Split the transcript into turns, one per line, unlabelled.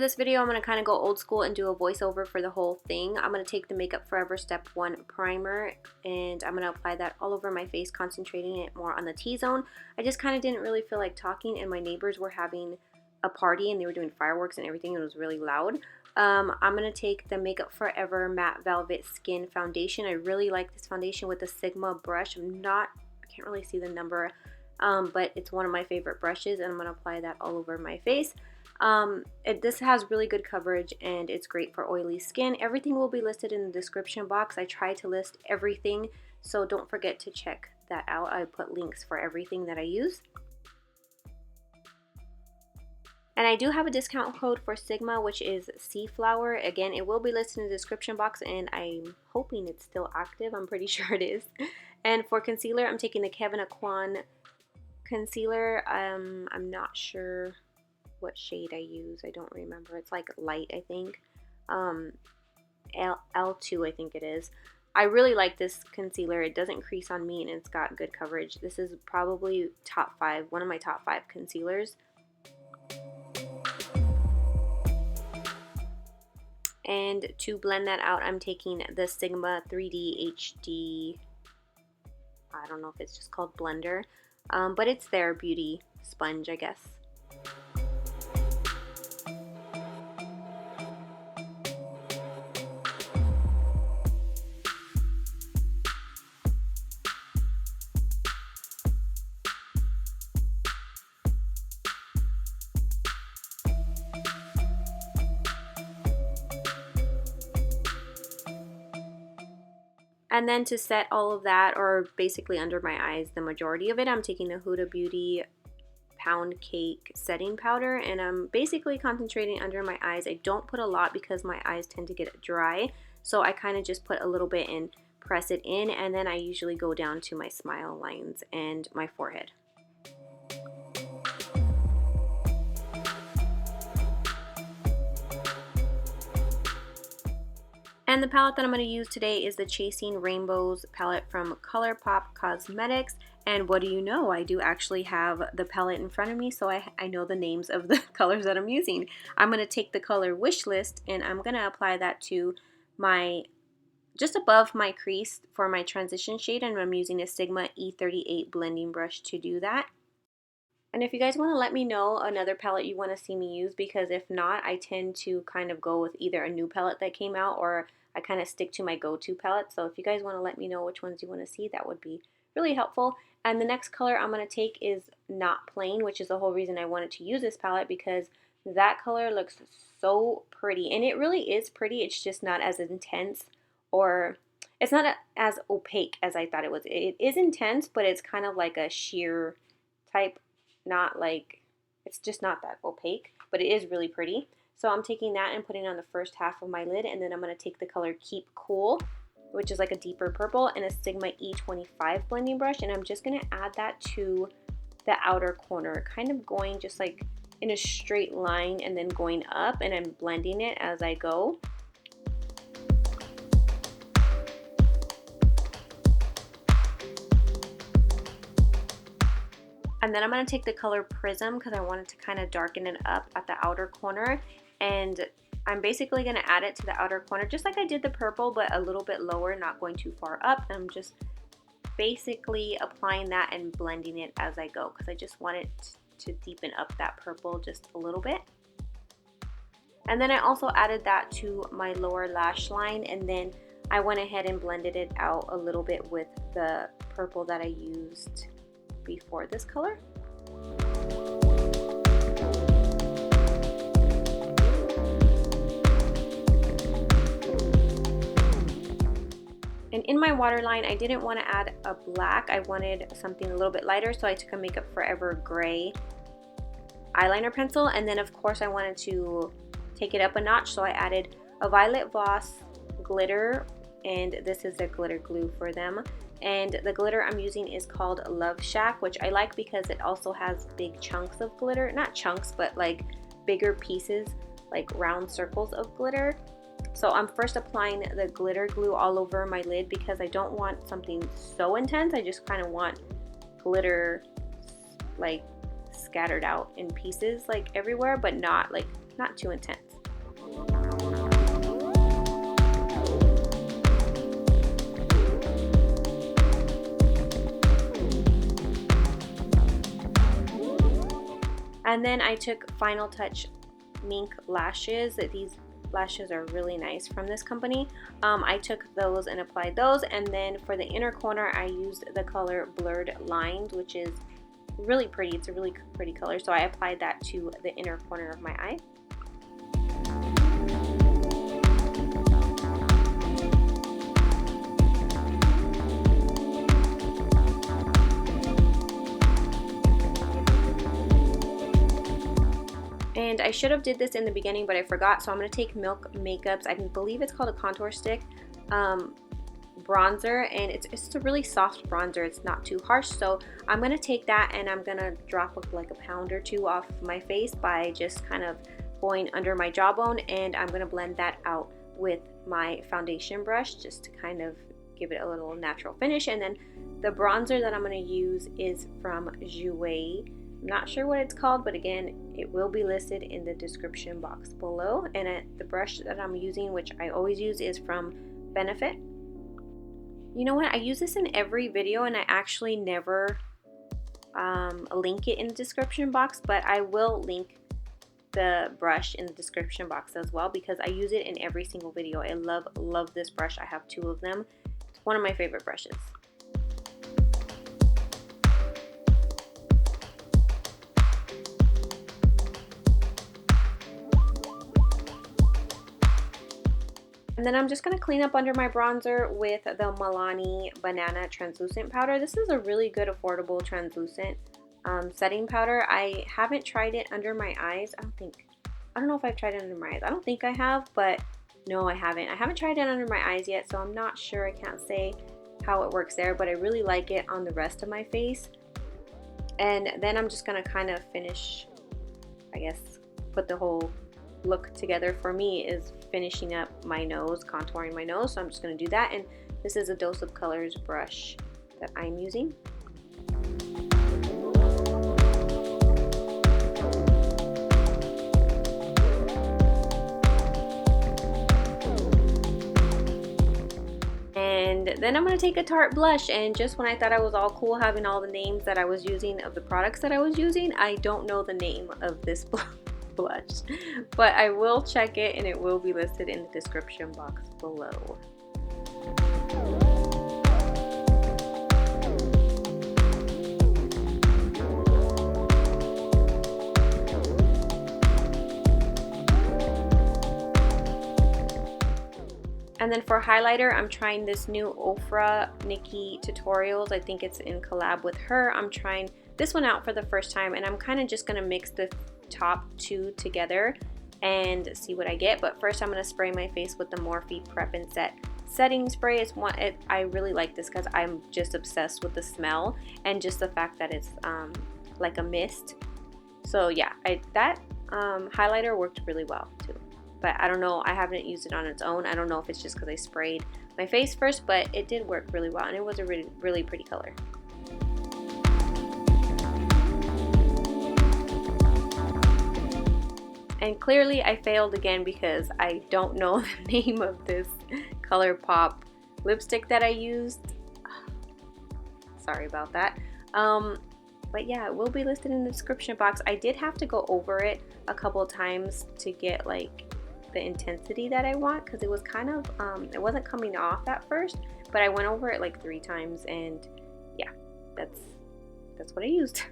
this video, I'm going to kind of go old school and do a voiceover for the whole thing. I'm going to take the Makeup Forever Step 1 primer and I'm going to apply that all over my face, concentrating it more on the T-zone. I just kind of didn't really feel like talking, and my neighbors were having a party and they were doing fireworks and everything. It was really loud. I'm going to take the Makeup Forever Matte Velvet Skin Foundation. I really like this foundation with the Sigma brush. I can't really see the number, but it's one of my favorite brushes, and I'm going to apply that all over my face. This has really good coverage and it's great for oily skin. Everything will be listed in the description box. I try to list everything, so don't forget to check that out. I put links for everything that I use. And I do have a discount code for Sigma, which is CFLOWER. Again, it will be listed in the description box, and I'm hoping it's still active. I'm pretty sure it is. And for concealer, I'm taking the Kevyn Aucoin concealer. I'm not sure what shade I use. I don't remember. It's like light, I think. L2, I think it is. I really like this concealer. It doesn't crease on me and it's got good coverage. This is probably one of my top 5 concealers. And to blend that out, I'm taking the Sigma 3D HD, I don't know if it's just called blender, but it's their beauty sponge, I guess. And then to set all of that, or basically under my eyes, the majority of it, I'm taking the Huda Beauty Pound Cake setting powder, and I'm basically concentrating under my eyes. I don't put a lot because my eyes tend to get dry, so I kind of just put a little bit and press it in, and then I usually go down to my smile lines and my forehead. And the palette that I'm going to use today is the Chasing Rainbows palette from ColourPop Cosmetics. And what do you know? I do actually have the palette in front of me, so I know the names of the colors that I'm using. I'm going to take the color Wish List and I'm going to apply that to just above my crease for my transition shade, and I'm using a Sigma E38 blending brush to do that. And if you guys want to let me know another palette you want to see me use, because if not, I tend to kind of go with either a new palette that came out or I kind of stick to my go-to palette. So if you guys want to let me know which ones you want to see, that would be really helpful. And the next color I'm going to take is Not Plain, which is the whole reason I wanted to use this palette, because that color looks so pretty. And it really is pretty. It's just not as intense, or it's not as opaque as I thought it was. It is intense, but it's kind of like a sheer type. Not like, it's just not that opaque, but it is really pretty. So I'm taking that and putting it on the first half of my lid, and then I'm going to take the color Keep Cool, which is like a deeper purple, and a Sigma E25 blending brush, and I'm just going to add that to the outer corner, kind of going just like in a straight line and then going up, and I'm blending it as I go. And then I'm going to take the color Prism because I wanted to kind of darken it up at the outer corner. And I'm basically going to add it to the outer corner just like I did the purple, but a little bit lower, not going too far up. And I'm just basically applying that and blending it as I go because I just want it to deepen up that purple just a little bit. And then I also added that to my lower lash line, and then I went ahead and blended it out a little bit with the purple that I used before this color. And in my waterline, I didn't want to add a black. I wanted something a little bit lighter, so I took a Makeup Forever gray eyeliner pencil, and then of course I wanted to take it up a notch, so I added a Violet Voss glitter, and this is the glitter glue for them. And the glitter I'm using is called Love Shack, which I like because it also has big chunks of glitter. Not chunks, but like bigger pieces, like round circles of glitter. So I'm first applying the glitter glue all over my lid because I don't want something so intense. I just kind of want glitter like scattered out in pieces like everywhere, but not too intense. And then I took Final Touch Mink lashes. These lashes are really nice from this company. I took those and applied those, and then for the inner corner I used the color Blurred Lines, which is really pretty. It's a really pretty color, so I applied that to the inner corner of my eye. And I should have did this in the beginning, but I forgot, so I'm going to take Milk Makeup's, I believe it's called a contour stick, bronzer, and it's a really soft bronzer. It's not too harsh, so I'm going to take that and I'm going to drop like a pound or two off my face by just kind of going under my jawbone, and I'm going to blend that out with my foundation brush just to kind of give it a little natural finish. And then the bronzer that I'm going to use is from Jouer. I'm not sure what it's called, but again, it will be listed in the description box below. And the brush that I'm using, which I always use, is from Benefit. You know what? I use this in every video, and I actually never link it in the description box, but I will link the brush in the description box as well because I use it in every single video. I love this brush. I have 2 of them. It's one of my favorite brushes. And then I'm just going to clean up under my bronzer with the Milani Banana Translucent Powder. This is a really good affordable translucent setting powder. I haven't tried it under my eyes. I don't know if I've tried it under my eyes. I don't think I have, but no, I haven't. I haven't tried it under my eyes yet, so I'm not sure. I can't say how it works there, but I really like it on the rest of my face. And then I'm just going to kind of finish, I guess, put the whole look together. For me is finishing up my nose, contouring my nose, so I'm just going to do that. And this is a Dose of Colors brush that I'm using. And then I'm going to take a Tarte blush, and just when I thought I was all cool having all the names that I was using of the products that I was using, I don't know the name of this blush, but I will check it and it will be listed in the description box below. And then for highlighter, I'm trying this new Ofra Nikki Tutorials. I think it's in collab with her. I'm trying this one out for the first time, and I'm kind of just gonna mix the top 2 together and see what I get. But first I'm going to spray my face with the Morphe Prep and Set setting spray. I really like this because I'm just obsessed with the smell and just the fact that it's like a mist. So yeah, that highlighter worked really well too. But I don't know, I haven't used it on its own. I don't know if it's just because I sprayed my face first, but it did work really well, and it was a really pretty color. And clearly I failed again because I don't know the name of this ColourPop lipstick that I used. Sorry about that. But yeah, it will be listed in the description box. I did have to go over it a couple times to get like the intensity that I want, because it was kind of, it wasn't coming off at first, but I went over it like 3 times, and yeah, that's what I used.